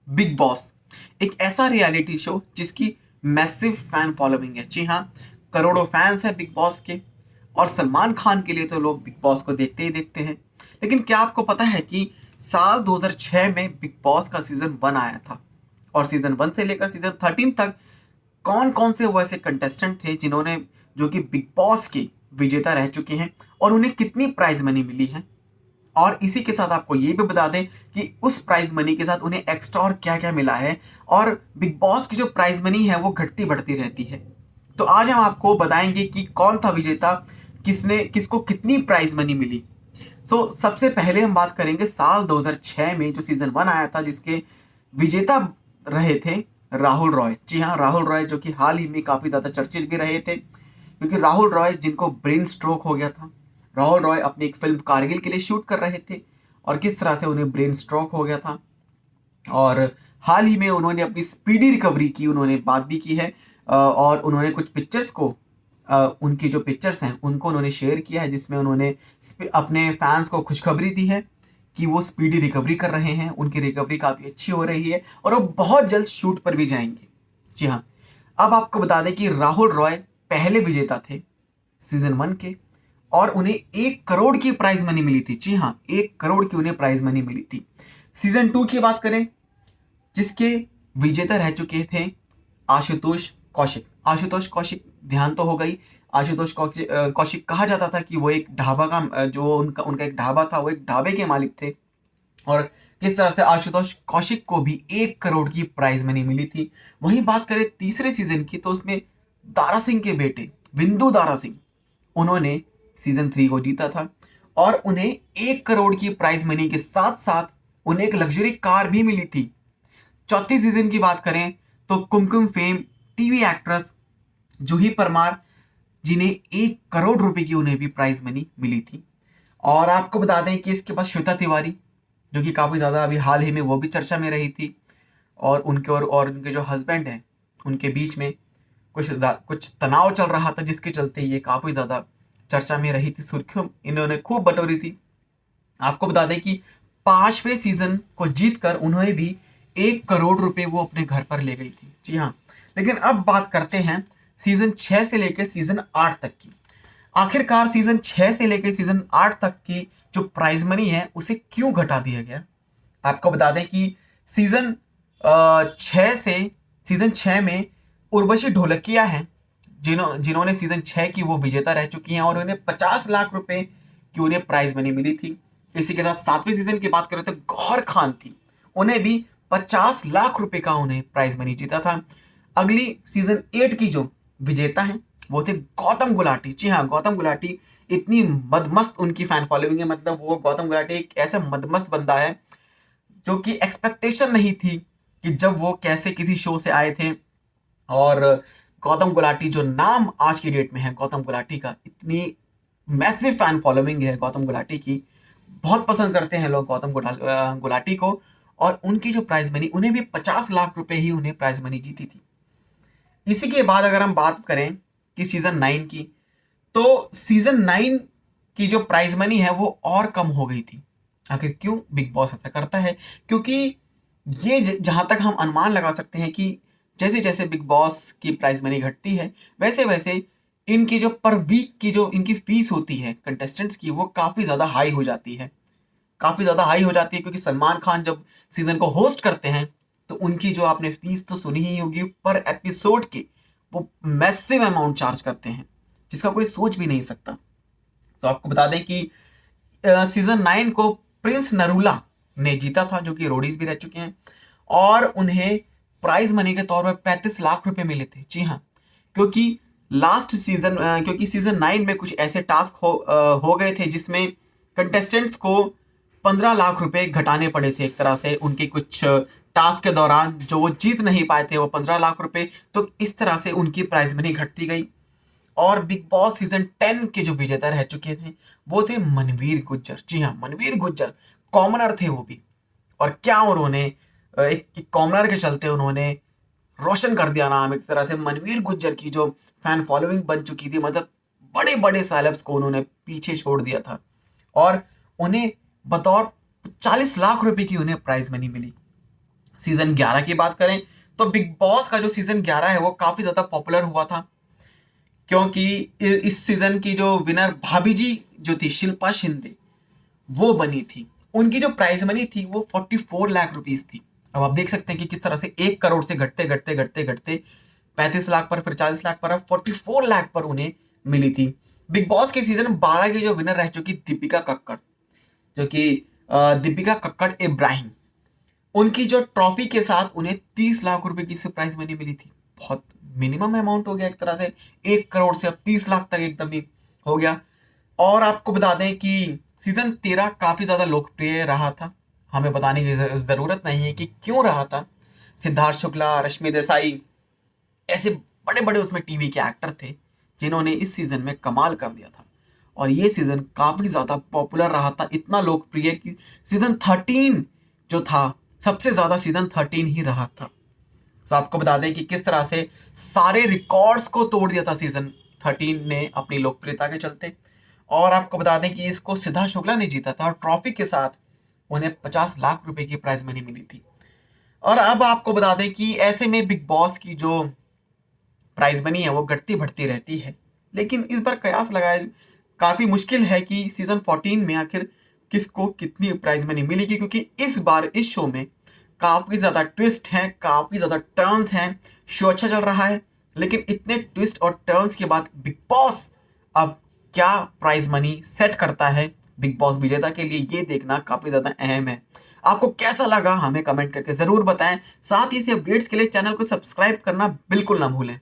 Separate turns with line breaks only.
Big boss एक ऐसा reality show जिसकी मैसिव फैन फॉलोइंग है। जी हाँ, करोड़ों फैंस हैं बिग बॉस के। और सलमान खान के लिए तो लोग बिग बॉस को देखते ही देखते हैं। लेकिन क्या आपको पता है कि साल 2006 में बिग बॉस का सीजन 1 आया था, और सीजन 1 से लेकर सीजन 13 तक कौन कौन से वो ऐसे कंटेस्टेंट थे जिन्होंने जो कि बिग बॉस के विजेता रह चुके हैं, और उन्हें कितनी प्राइज मनी मिली है। और इसी के साथ आपको ये भी बता दें कि उस प्राइज मनी के साथ उन्हें एक्स्ट्रा और क्या क्या मिला है। और बिग बॉस की जो प्राइज मनी है वो घटती बढ़ती रहती है। तो आज हम आपको बताएंगे कि कौन था विजेता, किसने किसको कितनी प्राइज मनी मिली। सबसे पहले हम बात करेंगे साल 2006 में जो सीजन 1 आया था, जिसके विजेता रहे थे राहुल रॉय। जी हाँ, राहुल रॉय जो कि हाल ही में काफी ज्यादा चर्चित भी रहे थे, क्योंकि राहुल रॉय जिनको ब्रेन स्ट्रोक हो गया था। राहुल रॉय अपनी एक फिल्म कारगिल के लिए शूट कर रहे थे, और किस तरह से उन्हें ब्रेन स्ट्रोक हो गया था। और हाल ही में उन्होंने अपनी स्पीडी रिकवरी की, उन्होंने बात भी की है। और उन्होंने कुछ पिक्चर्स को, उनकी जो पिक्चर्स हैं उनको उन्होंने शेयर किया है, जिसमें उन्होंने अपने फैंस को खुशखबरी दी है कि वो स्पीडी रिकवरी कर रहे हैं, उनकी रिकवरी काफ़ी अच्छी हो रही है और वो बहुत जल्द शूट पर भी जाएंगे। जी हाँ, अब आपको बता दें कि राहुल रॉय पहले विजेता थे सीजन 1 के, और उन्हें 1 करोड़ की प्राइज मनी मिली थी। जी हाँ, 1 करोड़ की उन्हें प्राइज मनी मिली थी। सीजन 2 की बात करें, जिसके विजेता रह चुके थे आशुतोष कौशिक। आशुतोष कौशिक, ध्यान तो हो गई। आशुतोष कौशिक कहा जाता था कि वो एक ढाबा का, जो उनका उनका एक ढाबा था, वो एक ढाबे के मालिक थे। और किस तरह से आशुतोष कौशिक को भी 1 करोड़ की प्राइज मनी मिली थी। वहीं बात करें तीसरे सीजन की, तो उसमें दारा सिंह के बेटे विंदु दारा सिंह, उन्होंने सीजन 3 को जीता था, और उन्हें 1 करोड़ की प्राइज मनी के साथ साथ उन्हें एक लग्जरी कार भी मिली थी। चौथी सीजन की बात करें तो कुमकुम फेम टीवी एक्ट्रेस जूही परमार, जिन्हें 1 करोड़ रुपए की उन्हें भी प्राइज मनी मिली थी। और आपको बता दें कि इसके बाद श्वेता तिवारी, जो कि काफ़ी ज़्यादा अभी हाल ही में वो भी चर्चा में रही थी, और उनके और उनके जो हस्बैंड हैं उनके बीच में कुछ तनाव चल रहा था, जिसके चलते ये काफ़ी ज़्यादा चर्चा में रही थी, सुर्खियों इन्होंने खूब बटोरी थी। आपको बता दें कि 5वें सीजन को जीतकर उन्होंने भी 1 करोड़ रुपए वो अपने घर पर ले गई थी। जी हाँ, लेकिन अब बात करते हैं सीजन 6 से लेकर सीजन 8 तक की। आखिरकार सीजन 6 से लेकर सीजन 8 तक की जो प्राइज मनी है उसे क्यों घटा दिया गया। आपको बता दें कि सीजन 6 से सीजन 6 में उर्वशी ढोलकिया हैं, जिन्होंने सीजन 6 की वो विजेता रह चुकी हैं, और उन्हें 50 लाख रुपए की उन्हें प्राइज मनी मिली थी। इसी के साथ 7वें सीजन की बात करें तो गौहर खान थी, उन्हें भी 50 लाख रुपए का उन्हें प्राइज मनी जीता था। अगली सीजन 8 की जो विजेता हैं वो थे गौतम गुलाटी। जी हाँ, गौतम गुलाटी, इतनी मदमस्त उनकी फैन फॉलोइंग है। मतलब वो गौतम गुलाटी एक ऐसा मदमस्त बंदा है जो कि एक्सपेक्टेशन नहीं थी कि जब वो कैसे किसी शो से आए थे। और गौतम गुलाटी जो नाम आज की डेट में है गौतम गुलाटी का, इतनी मैसिव फैन फॉलोइंग है गौतम गुलाटी की, बहुत पसंद करते हैं लोग गौतम गुलाटी को। और उनकी जो प्राइज मनी, उन्हें भी 50 लाख रुपए ही उन्हें प्राइज मनी जीती थी। इसी के बाद अगर हम बात करें कि सीजन 9 की, तो सीजन 9 की जो प्राइज मनी है वो और कम हो गई थी। आखिर क्यों बिग बॉस ऐसा करता है? क्योंकि ये जहां तक हम अनुमान लगा सकते हैं कि जैसे जैसे बिग बॉस की प्राइज मनी घटती है, वैसे वैसे इनकी जो पर वीक की जो इनकी फीस होती है कंटेस्टेंट्स की, वो काफ़ी ज़्यादा हाई हो जाती है। काफ़ी ज़्यादा हाई हो जाती है, क्योंकि सलमान खान जब सीजन को होस्ट करते हैं तो उनकी जो आपने फीस तो सुनी ही होगी, पर एपिसोड के वो मैसिव अमाउंट चार्ज करते हैं, जिसका कोई सोच भी नहीं सकता। तो आपको बता दें कि सीजन 9 को प्रिंस नरूला ने जीता था, जो कि रोडीज भी रह चुके हैं, और उन्हें प्राइज मनी के तौर पर 35 लाख रुपए मिले थे। जी हाँ, क्योंकि क्योंकि सीजन 9 में कुछ ऐसे टास्क हो गए थे जिसमें कंटेस्टेंट्स को 15 लाख रुपए घटाने पड़े थे। एक तरह से उनके कुछ टास्क के दौरान जो वो जीत नहीं पाए थे वो 15 लाख रुपए, तो इस तरह से उनकी प्राइज मनी घटती गई। और बिग बॉस सीजन 10 के जो विजेता रह चुके थे वो थे मनवीर गुज्जर। जी हाँ, मनवीर गुज्जर कॉमनर थे वो भी, और क्या उन्होंने एक कॉमनर के चलते उन्होंने रोशन कर दिया नाम। एक तरह से मनवीर गुज्जर की जो फैन फॉलोइंग बन चुकी थी, मतलब बड़े बड़े सेलेब्स को उन्होंने पीछे छोड़ दिया था, और उन्हें बतौर 40 लाख रुपए की उन्हें प्राइज मनी मिली। सीजन 11 की बात करें तो बिग बॉस का जो सीजन 11 है वो काफी ज्यादा पॉपुलर हुआ था, क्योंकि इस सीजन की जो विनर भाभी जी जो थी शिल्पा शिंदे वो बनी थी। उनकी जो प्राइज मनी थी वो 44 लाख रुपीस थी। अब आप देख सकते हैं कि किस तरह से 1 करोड़ से घटते घटते घटते घटते 35 लाख पर, फिर 40 लाख पर, अब 44 लाख पर उन्हें मिली थी। बिग बॉस के सीजन 12 की जो विनर रह चुकी दीपिका कक्कड़, जो कि दीपिका कक्कड़ इब्राहिम, उनकी जो ट्रॉफी के साथ उन्हें 30 लाख रुपए की सरप्राइज मनी मिली थी। बहुत मिनिमम अमाउंट हो गया एक तरह से, 1 करोड़ से अब 30 लाख तक एकदम ही हो गया। और आपको बता दें कि सीजन 13 काफी ज्यादा लोकप्रिय रहा था। हमें बताने की जरूरत नहीं है कि क्यों रहा था। सिद्धार्थ शुक्ला, रश्मि देसाई, ऐसे बड़े बड़े उसमें टीवी के एक्टर थे जिन्होंने इस सीजन में कमाल कर दिया था। और ये सीजन काफी ज्यादा पॉपुलर रहा था, इतना लोकप्रिय कि सीजन 13 जो था सबसे ज्यादा सीजन 13 ही रहा था। तो आपको बता दें कि किस तरह से सारे रिकॉर्ड्स को तोड़ दिया था सीजन 13 ने अपनी लोकप्रियता के चलते। और आपको बता दें कि इसको सिद्धार्थ शुक्ला ने जीता था और ट्रॉफी के साथ उन्हें 50 लाख रुपए की प्राइज मनी मिली थी। और अब आपको बता दें कि ऐसे में बिग बॉस की जो प्राइज मनी है वो घटती बढ़ती रहती है, लेकिन इस बार कयास लगाए काफी मुश्किल है कि सीजन 14 में आखिर किसको कितनी प्राइज मनी मिलेगी, क्योंकि इस बार इस शो में काफी ज्यादा ट्विस्ट हैं, काफी ज्यादा टर्न्स हैं। शो अच्छा चल रहा है, लेकिन इतने ट्विस्ट और टर्न्स के बाद बिग बॉस अब क्या प्राइज मनी सेट करता है बिग बॉस विजेता के लिए, ये देखना काफी ज्यादा अहम है। आपको कैसा लगा हमें कमेंट करके जरूर बताएं। साथ ही इसी अपडेट्स के लिए चैनल को सब्सक्राइब करना बिल्कुल ना भूलें।